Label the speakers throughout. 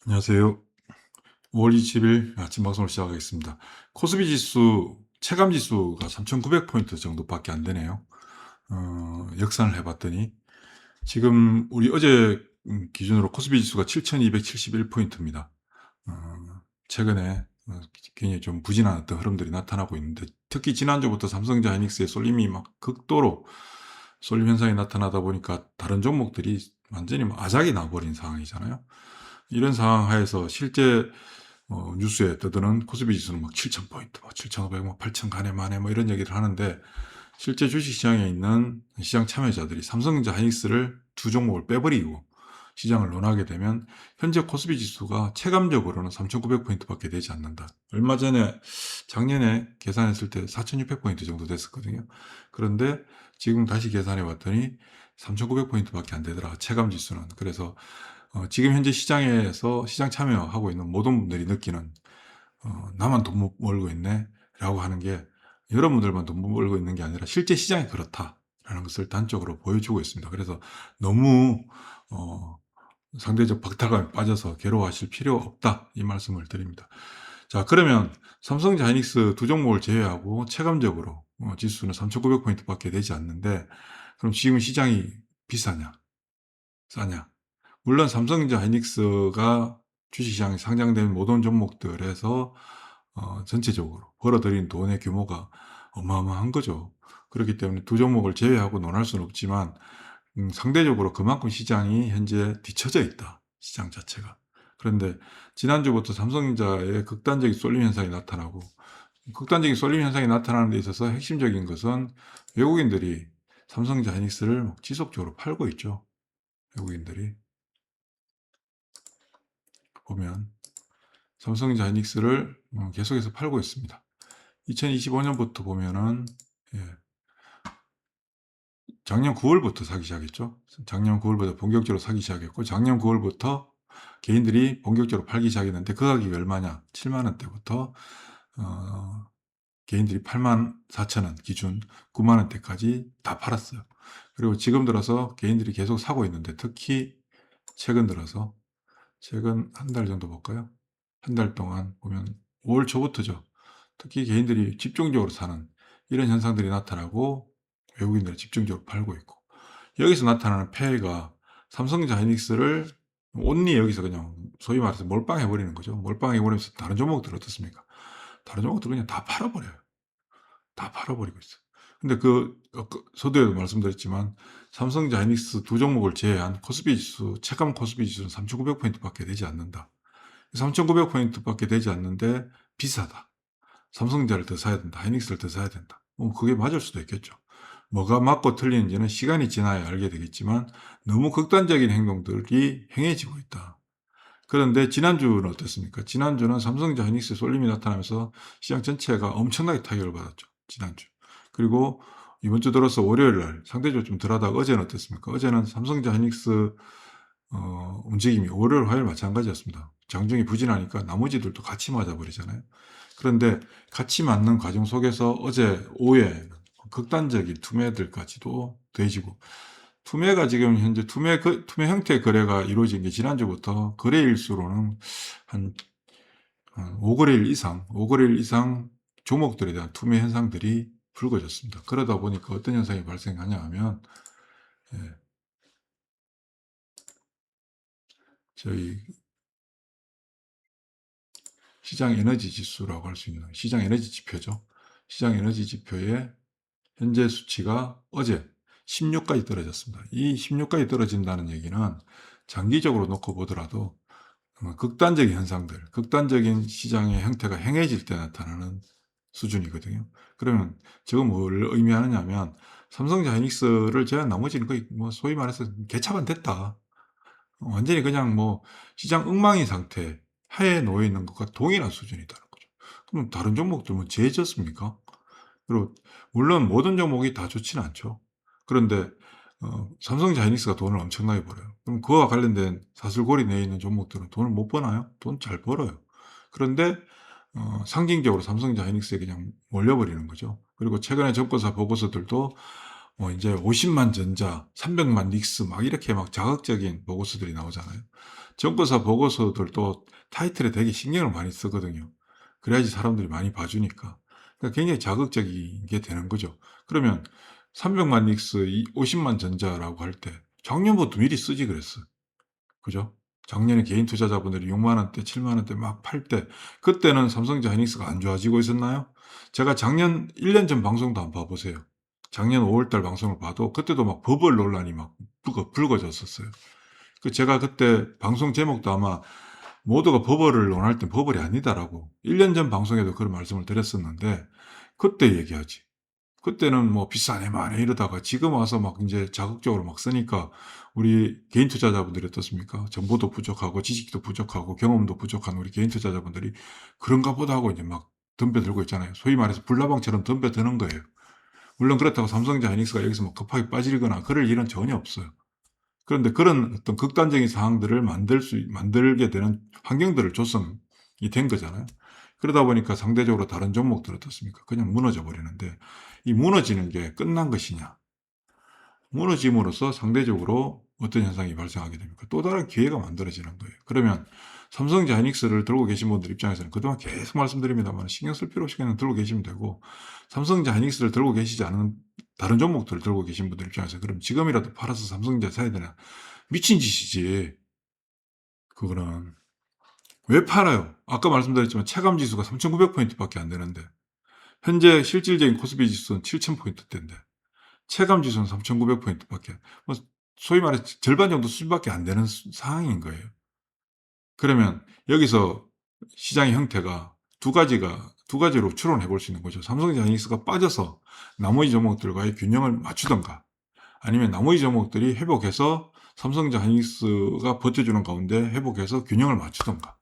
Speaker 1: 안녕하세요. 5월 20일 아침 방송을 시작하겠습니다. 코스피 지수, 체감 지수가 3,900포인트 정도밖에 안 되네요. 역산을 해봤더니 지금 우리 어제 기준으로 코스피 지수가 7,271포인트입니다. 최근에 굉장히 좀 부진한 어떤 흐름들이 나타나고 있는데, 특히 지난주부터 삼성전자 하이닉스의 쏠림이 막 극도로 쏠림 현상이 나타나다 보니까 다른 종목들이 완전히 아작이 나버린 상황이잖아요. 이런 상황 하에서 실제 뉴스에 떠드는 코스피 지수는 막 7,000포인트, 막 7,500, 막 8,000 가네 마네 뭐 이런 얘기를 하는데, 실제 주식시장에 있는 시장 참여자들이 삼성전자 하이닉스를 두 종목을 빼버리고 시장을 논하게 되면 현재 코스피 지수가 체감적으로는 3,900포인트밖에 되지 않는다. 얼마 전에 작년에 계산했을 때 4,600포인트 정도 됐었거든요. 그런데 지금 다시 계산해 봤더니 3,900포인트밖에 안 되더라, 체감 지수는. 그래서 지금 현재 시장에서 시장 참여하고 있는 모든 분들이 느끼는 나만 돈 못 벌고 있네 라고 하는 게, 여러분들만 돈 못 벌고 있는 게 아니라 실제 시장이 그렇다라는 것을 단적으로 보여주고 있습니다. 그래서 너무 상대적 박탈감에 빠져서 괴로워하실 필요 없다, 이 말씀을 드립니다. 자, 그러면 삼성전자 하이닉스 두 종목을 제외하고 체감적으로 지수는 3,900포인트밖에 되지 않는데, 그럼 지금 시장이 비싸냐 싸냐? 물론 삼성전자 하이닉스가 주식시장에 상장된 모든 종목들에서 전체적으로 벌어들인 돈의 규모가 어마어마한 거죠. 그렇기 때문에 두 종목을 제외하고 논할 수는 없지만, 상대적으로 그만큼 시장이 현재 뒤처져 있다, 시장 자체가. 그런데 지난주부터 삼성전자의 극단적인 쏠림 현상이 나타나고, 극단적인 쏠림 현상이 나타나는 데 있어서 핵심적인 것은 외국인들이 삼성전자 하이닉스를 지속적으로 팔고 있죠. 외국인들이 보면 삼성전자 하이닉스를 계속해서 팔고 있습니다. 2025년부터 보면은, 예, 작년 9월부터 사기 시작했죠. 작년 9월부터 본격적으로 사기 시작했고, 작년 9월부터 개인들이 본격적으로 팔기 시작했는데, 그 가격이 얼마냐? 7만 원대부터 개인들이 84,000원 기준 9만 원대까지 다 팔았어요. 그리고 지금 들어서 개인들이 계속 사고 있는데, 특히 최근 들어서, 최근 한 달 정도 볼까요? 한 달 동안 보면 5월 초부터죠. 특히 개인들이 집중적으로 사는 이런 현상들이 나타나고, 외국인들이 집중적으로 팔고 있고, 여기서 나타나는 폐해가 삼성전자 하이닉스를 온리 여기서 그냥 소위 말해서 몰빵해 버리는 거죠. 몰빵해 버리면서 다른 종목들 어떻습니까? 다른 종목들 그냥 다 팔아버려요. 다 팔아버리고 있어요. 근데 서두에도 말씀드렸지만, 삼성전자 하이닉스 두 종목을 제외한 코스피 지수, 체감 코스피 지수는 3,900포인트밖에 되지 않는다. 3,900포인트밖에 되지 않는데 비싸다. 삼성전자를 더 사야 된다. 하이닉스를 더 사야 된다. 그게 맞을 수도 있겠죠. 뭐가 맞고 틀리는지는 시간이 지나야 알게 되겠지만, 너무 극단적인 행동들이 행해지고 있다. 그런데 지난주는 어땠습니까? 지난주는 삼성전자 하이닉스 쏠림이 나타나면서 시장 전체가 엄청나게 타격을 받았죠, 지난주. 그리고 이번 주 들어서 월요일 날 상대적으로 좀 덜하다가 어제는 어땠습니까? 어제는 삼성전자 하이닉스 움직임이 월요일, 화요일 마찬가지였습니다. 장중이 부진하니까 나머지들도 같이 맞아버리잖아요. 그런데 같이 맞는 과정 속에서 어제 오후에 극단적인 투매들까지도 더해지고, 투매가 지금 현재 투매 형태의 거래가 이루어진 게 지난주부터 거래일수로는 한 5거래일 이상 종목들에 대한 투매 현상들이 불거졌습니다. 그러다 보니까 어떤 현상이 발생하냐 하면, 예, 저희 시장 에너지 지수라고 할 수 있는 시장 에너지 지표죠. 시장 에너지 지표의 현재 수치가 어제 16까지 떨어졌습니다. 이 16까지 떨어진다는 얘기는 장기적으로 놓고 보더라도 극단적인 현상들, 극단적인 시장의 형태가 행해질 때 나타나는 수준이거든요. 그러면 저건 뭘 의미하느냐 하면, 삼성전자 하이닉스를 제외한 나머지는 거의 소위 말해서 개차반 됐다. 완전히 그냥 시장 엉망인 상태 하에 놓여 있는 것과 동일한 수준이다는 거죠. 그럼 다른 종목들 제해졌습니까? 그리고 물론 모든 종목이 다 좋지는 않죠. 그런데 삼성전자 하이닉스가 돈을 엄청나게 벌어요. 그럼 그와 관련된 사슬고리 내에 있는 종목들은 돈을 못 버나요? 돈 잘 벌어요. 그런데 상징적으로 삼성전자 하이닉스에 그냥 몰려버리는 거죠. 그리고 최근에 정권사 보고서들도 이제 50만 전자, 300만 닉스 막 이렇게 막 자극적인 보고서들이 나오잖아요. 정보사 보고서들도 타이틀에 되게 신경을 많이 쓰거든요. 그래야지 사람들이 많이 봐 주니까. 그러니까 굉장히 자극적인 게 되는 거죠. 그러면 300만 닉스 50만 전자라고 할 때 작년부터 미리 쓰지 그랬어요. 그죠? 작년에 개인 투자자분들이 6만 원대, 7만 원대 막 팔 때 그때는 삼성전자 하이닉스가 안 좋아지고 있었나요? 제가 작년 1년 전 방송도 한번 봐 보세요. 작년 5월 달 방송을 봐도 그때도 막 버블 논란이 막 불거졌었어요. 제가 그때 방송 제목도 아마 모두가 버블을 논할 땐 버블이 아니다라고 1년 전 방송에도 그런 말씀을 드렸었는데 그때 얘기하지. 그때는 뭐 비싸네 마네 이러다가 지금 와서 막 인제 자극적으로 막 쓰니까 우리 개인 투자자분들이 어떻습니까? 정보도 부족하고 지식도 부족하고 경험도 부족한 우리 개인 투자자분들이 '그런가 보다.' 하고 이제 막 덤벼들고 있잖아요. 소위 말해서 불나방처럼 덤벼드는 거예요. 물론 그렇다고 삼성전자 하이닉스가 여기서 뭐 급하게 빠지거나 그럴 일은 전혀 없어요. 그런데 그런 어떤 극단적인 상황들을 만들게 되는 환경들을 조성이 된 거잖아요. 그러다 보니까 상대적으로 다른 종목들 어떻습니까? 그냥 무너져 버리는데 이 무너지는 게 끝난 것이냐? 무너짐으로써 상대적으로 어떤 현상이 발생하게 됩니까? 또 다른 기회가 만들어지는 거예요. 그러면 삼성전자 하이닉스를 들고 계신 분들 입장에서는 그동안 계속 말씀드립니다만 신경 쓸 필요 없이 그냥 들고 계시면 되고 삼성전자 하이닉스를 들고 계시지 않은 다른 종목들을 들고 계신 분들 입장에서 그럼 지금이라도 팔아서 삼성전자 사야 되나? 미친 짓이지. 그거는. 왜 팔아요? 아까 말씀드렸지만 체감 지수가 3,900포인트 밖에 안 되는데 현재 실질적인 코스피 지수는 7,000포인트대인데 체감 지수는 3,900포인트 밖에 뭐 소위 말해 절반 정도 수준밖에 안 되는 상황인 거예요. 그러면 여기서 시장의 형태가 두 가지로 추론해 볼 수 있는 거죠. 삼성전자 하이닉스가 빠져서 나머지 종목들과의 균형을 맞추든가 아니면 나머지 종목들이 회복해서 삼성전자 하이닉스가 버텨주는 가운데 회복해서 균형을 맞추든가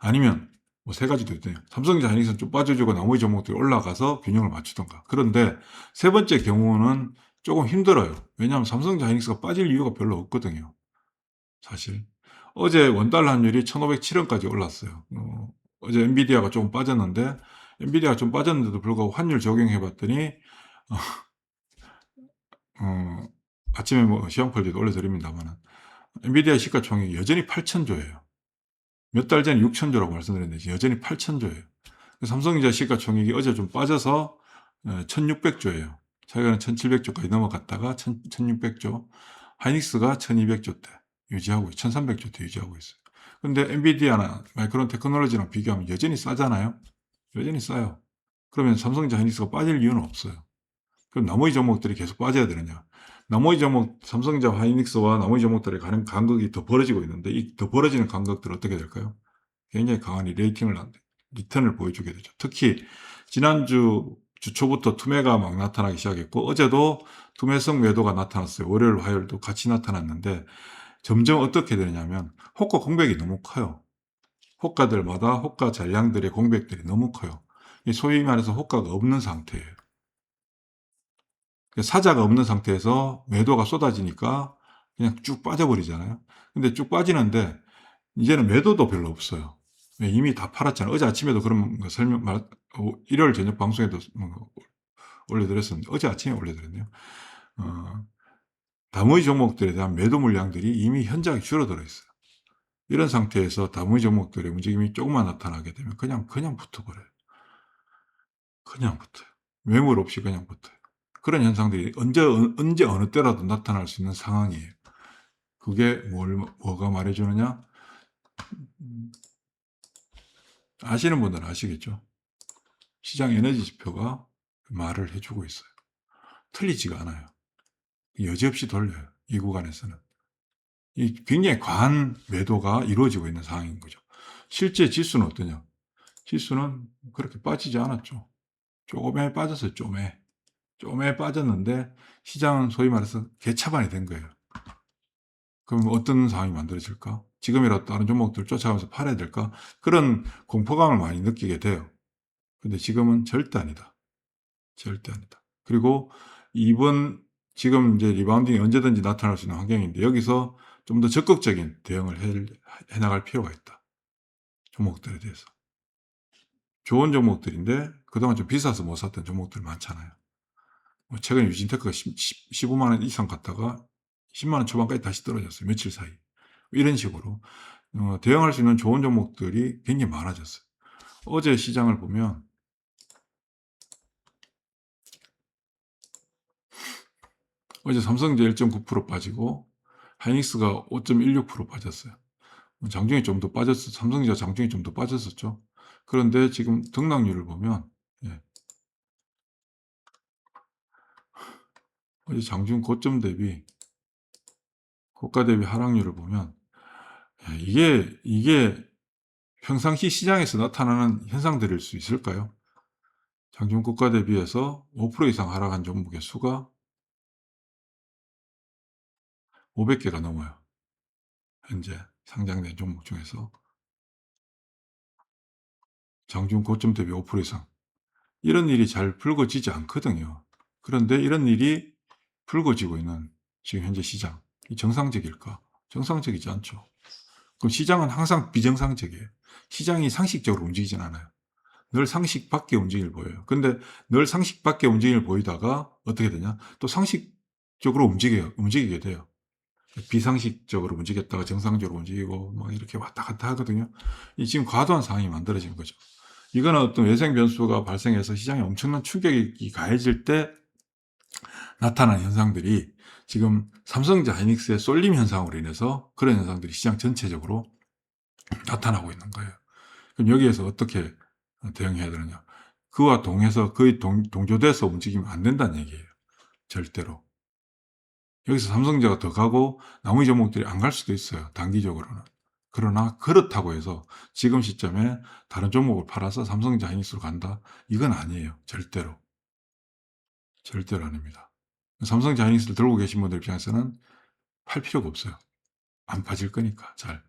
Speaker 1: 아니면 뭐 세 가지도 있대요. 삼성전자 하이닉스는 좀 빠져주고 나머지 종목들이 올라가서 균형을 맞추든가. 그런데 세 번째 경우는 조금 힘들어요. 왜냐하면 삼성전자 하이닉스가 빠질 이유가 별로 없거든요. 사실. 어제 원달러 환율이 1,507원까지 올랐어요. 어제 엔비디아가 좀 빠졌는데 엔비디아가 좀 빠졌는데도 불구하고 환율 적용해 봤더니 어 어 아침에 뭐 시황폴드에도 올려드립니다마는 엔비디아 시가총액이 여전히 8,000조예요. 몇 달 전에 6,000조라고 말씀드렸는데 지금 여전히 8,000조예요. 삼성전자 시가총액이 어제 좀 빠져서 1,600조예요. 최근에 1,700조까지 넘어갔다가 1,600조. 하이닉스가 1,200조대 유지하고 1,300조대 유지하고 있어요. 근데 엔비디아나 마이크론 테크놀로지랑 비교하면 여전히 싸잖아요. 여전히 싸요. 그러면 삼성전자 하이닉스가 빠질 이유는 없어요. 그럼 나머지 종목들이 계속 빠져야 되느냐? 나머지 종목 삼성전자 하이닉스와 나머지 종목들의 가는 간극이 더 벌어지고 있는데 이 더 벌어지는 간극들은 어떻게 될까요? 굉장히 강한 리턴을 보여주게 되죠. 특히 지난주 주초부터 투매가 막 나타나기 시작했고 어제도 투매성 매도가 나타났어요. 월요일, 화요일도 같이 나타났는데 점점 어떻게 되냐면 호가 공백이 너무 커요. 호가들마다 호가 전량들의 공백들이 너무 커요. 소위 말해서 호가가 없는 상태예요. 사자가 없는 상태에서 매도가 쏟아지니까 그냥 쭉 빠져버리잖아요. 근데 쭉 빠지는데 이제는 매도도 별로 없어요. 이미 다 팔았잖아요. 어제 아침에도 그런 거 일요일 저녁 방송에도 올려드렸었는데 어제 아침에 올려드렸네요. 나머지 종목들에 대한 매도 물량들이 이미 현저하게 줄어들어 있어요. 이런 상태에서 나머지 종목들의 움직임이 조금만 나타나게 되면 그냥 붙어버려요. 그냥 붙어요. 매물 없이 그냥 붙어요. 그런 현상들이 언제 어느 때라도 나타날 수 있는 상황이에요. 그게 뭐가 말해주느냐? 아시는 분들은 아시겠죠? 시장 에너지 지표가 말을 해주고 있어요. 틀리지가 않아요. 여지없이 돌려요. 이 구간에서는. 굉장히 과한 매도가 이루어지고 있는 상황인 거죠. 실제 지수는 어떠냐? 지수는 그렇게 빠지지 않았죠. 쪼매 빠졌어요. 쪼매 빠졌는데 시장은 소위 말해서 개차반이 된 거예요. 그럼 어떤 상황이 만들어질까? 지금이라도 다른 종목들 쫓아가면서 팔아야 될까? 그런 공포감을 많이 느끼게 돼요. 근데 지금은 절대 아니다. 절대 아니다. 그리고 지금 이제 리바운딩이 언제든지 나타날 수 있는 환경인데 여기서 좀 더 적극적인 대응을 해 나갈 필요가 있다. 종목들에 대해서. 좋은 종목들인데 그동안 좀 비싸서 못 샀던 종목들 많잖아요. 뭐 최근에 유진테크가 15만 원 이상 갔다가 10만 원 초반까지 다시 떨어졌어요. 며칠 사이. 이런 식으로 대응할 수 있는 좋은 종목들이 굉장히 많아졌어요. 어제 시장을 보면 어제 삼성전자 1.9% 빠지고 하이닉스가 5.16% 빠졌어요. 장중에 좀 더 빠졌어. 삼성전자 장중에 좀 더 빠졌었죠. 그런데 지금 등락률을 보면 예, 어제 장중 고점 대비 고가 대비 하락률을 보면 이게 평상시 시장에서 나타나는 현상들일 수 있을까요? 장중 고가 대비해서 5% 이상 하락한 종목의 수가 500개가 넘어요. 현재 상장된 종목 중에서 장중 고점 대비 5% 이상. 이런 일이 잘 불거지지 않거든요. 그런데 이런 일이 불거지고 있는 지금 현재 시장. 이 정상적일까? 정상적이지 않죠. 그럼 시장은 항상 비정상적이에요. 시장이 상식적으로 움직이진 않아요. 늘 상식 밖의 움직임을 보여요. 근데 늘 상식 밖의 움직임을 보이다가 어떻게 되냐? 또 상식적으로 움직이게 돼요. 비상식적으로 움직였다가 정상적으로 움직이고 막 이렇게 왔다 갔다 하거든요. 이 지금 과도한 상황이 만들어진 거죠. 이거는 어떤 외생 변수가 발생해서 시장에 엄청난 충격이 가해질 때 나타나는 현상들이 지금 삼성전자 하이닉스의 쏠림 현상으로 인해서 그런 현상들이 시장 전체적으로 나타나고 있는 거예요. 그럼 여기에서 어떻게 대응해야 되느냐? 그와 동해서 거의 동조돼서 움직이면 안 된다는 얘기예요. 절대로. 여기서 삼성전자가 더 가고 나머지 종목들이 안 갈 수도 있어요. 단기적으로는. 그러나 그렇다고 해서 지금 시점에 다른 종목을 팔아서 삼성전자 하이닉스로 간다? 이건 아니에요. 절대로. 절대로 아닙니다. 삼성전자 하이닉스를 들고 계신 분들 입장에서는 팔 필요가 없어요. 안 빠질 거니까 잘.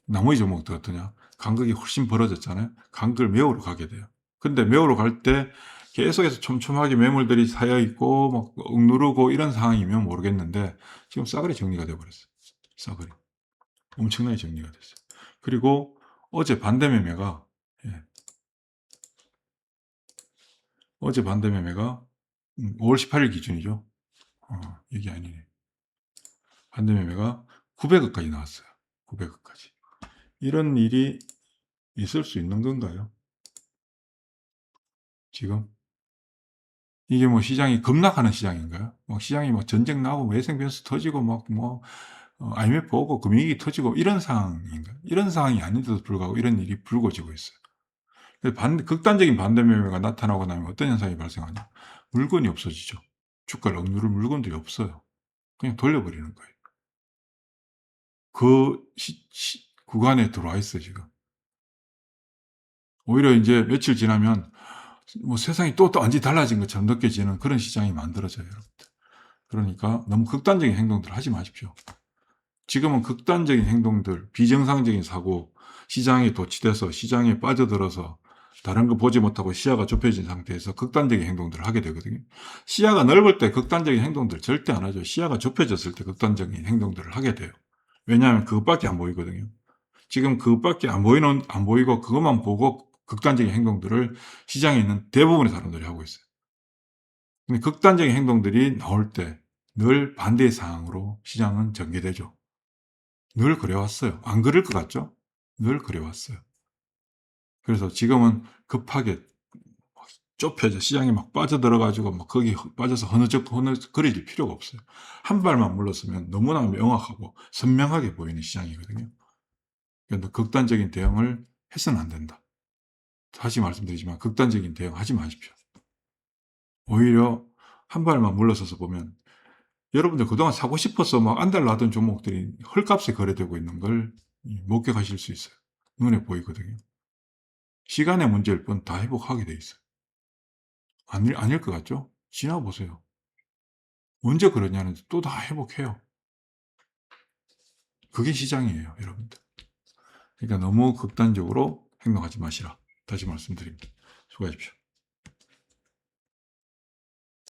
Speaker 1: 나머지 종목도 어떠냐? 간극이 훨씬 벌어졌잖아요. 간극을 메우러 가게 돼요. 근데 메우러 갈 때 계속해서 촘촘하게 매물들이 쌓여 있고 막 억누르고 이런 상황이면 모르겠는데 지금 싸그리 정리가 돼 버렸어요. 싸그리. 엄청나게 정리가 됐어요. 그리고 어제 반대 매매가 예. 어제 반대 매매가 5월 18일 기준이죠. 이게 아니네. 반대 매매가 900억까지 나왔어요. 900억까지. 이런 일이 있을 수 있는 건가요? 지금? 이게 뭐 시장이 급락하는 시장인가요? 뭐 시장이 뭐 전쟁 나고 외생 변수 터지고 막 뭐 IMF 오고 금융위기 터지고 이런 상황인가요? 이런 상황이 아닌데도 불구하고 이런 일이 불거지고 있어요. 극단적인 반대 매매가 나타나고 나면 어떤 현상이 발생하냐? 물건이 없어지죠. 주가를 억누를 물건들이 없어요. 그냥 돌려버리는 거예요. 그 구간에 들어와 있어요, 지금. 오히려 이제 며칠 지나면 뭐 세상이 또 완전히 달라진 것처럼 느껴지는 그런 시장이 만들어져요, 여러분들. 그러니까 너무 극단적인 행동들 하지 마십시오. 지금은 극단적인 행동들, 비정상적인 사고, 시장에 도취돼서 시장에 빠져들어서 다른 거 보지 못하고 시야가 좁혀진 상태에서 극단적인 행동들을 하게 되거든요. 시야가 넓을 때 극단적인 행동들 절대 안 하죠. 시야가 좁혀졌을 때 극단적인 행동들을 하게 돼요. 왜냐하면 그것밖에 안 보이거든요. 지금 그것밖에 안 보이고 그것만 보고 극단적인 행동들을 시장에 있는 대부분의 사람들이 하고 있어요. 근데 극단적인 행동들이 나올 때 늘 반대의 상황으로 시장은 전개되죠. 늘 그래왔어요. 안 그럴 것 같죠? 늘 그래왔어요. 그래서 지금은 급하게 좁혀져 시장에 막 빠져들어가지고 막 거기 빠져서 허느적거릴 필요가 없어요. 한 발만 물렀으면 너무나 명확하고 선명하게 보이는 시장이거든요. 그런데 극단적인 대응을 해서는 안 된다. 다시 말씀드리지만 극단적인 대응 하지 마십시오. 오히려 한 발만 물러서서 보면 여러분들 그동안 사고 싶어서 막 안달나던 종목들이 헐값에 거래되고 있는 걸 목격하실 수 있어요. 눈에 보이거든요. 시간의 문제일 뿐 다 회복하게 돼 있어요. 아닐 것 같죠? 지나보세요. 언제 그러냐는데 또 다 회복해요. 그게 시장이에요, 여러분들. 그러니까 너무 극단적으로 행동하지 마시라. 다시 말씀드립니다. 수고하십시오.